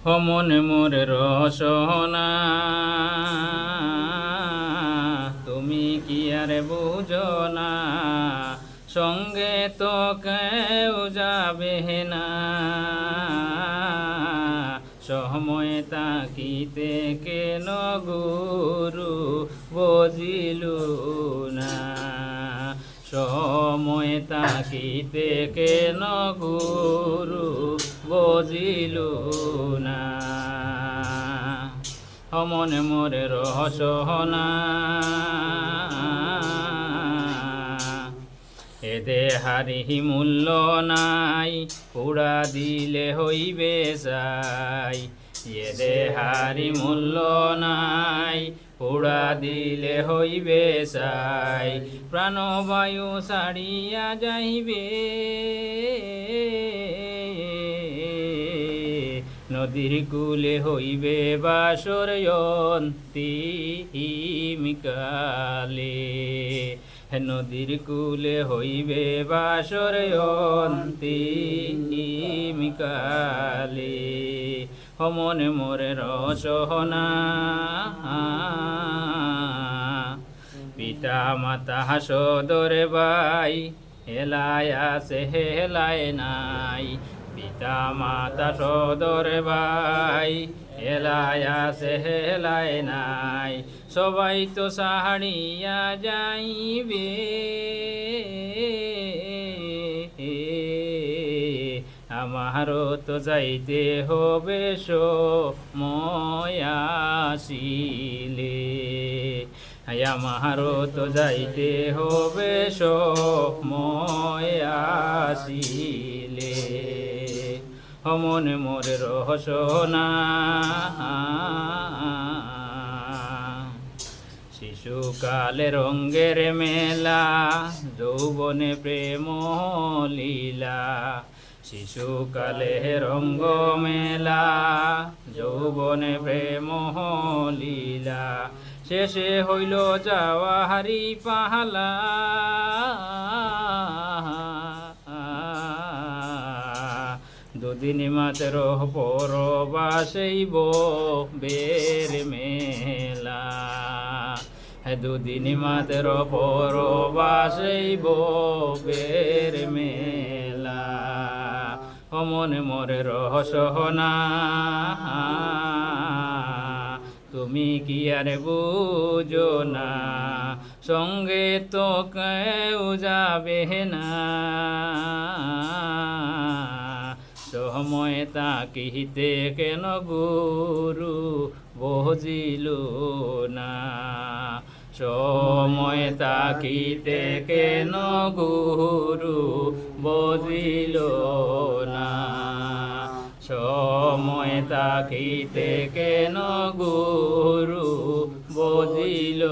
মনে মোরে রসনা তুমি কি আর বুঝো না, সঙ্গে তো কেউ যাবে না। সময় তাকিতে কেন গুরু বুঝিলু না, সময় তাকিতে কেন গুরু বুঝিলু না। মনে মোরে রসনা এ দেহারি মূল্য নাই, পুড়া দিলে হইবে যাই। এ দেহারি মূল্য নাই, পুড়া দিলে হইবে যাই। প্রাণবায়ু ছাড়িয়া যাইবে, নদীর কূলে হইবে বাসর অন্তিমকালে। নদীর কূলে হইবে বাসর অন্তিমকালে। মনে মোরে রসনা পিতা মাতা সদর ভাই, হেলায় আছে হেলায় নাই। পিতা মাতা সদর ভাই, হেলায় আছে হেলায় নাই। সবাই তো সাহারিয়া যাইবে, আমারও তো যাইতে হবে সময় আসিলে। আমারও তো যাইতে হবে সময় আসিলে। মনে মোরে রসনা শিশুকালে রঙ্গের মেলা, যৌবনে প্রেম লীলা। শিশুকালে রঙ্গ মেলা, যৌবনে প্রেম লীলা। শেষে হইল যাওয়া হারি পাহালা, দুদিন মাত্র পরবাসেইব বের মেলা। দুদিন মাত্র পরবাসেইব বের মেলা। মনে মোরে রসনা তুমি কি আর বুঝো না, সঙ্গে তো কেউ যাবে না। সময় তাকিতে কেন গুরু বুঝিল না, সময় তাকিতে কেন গুরু বুঝিল না। সময় তাকিতে কেন গুরু বুঝিল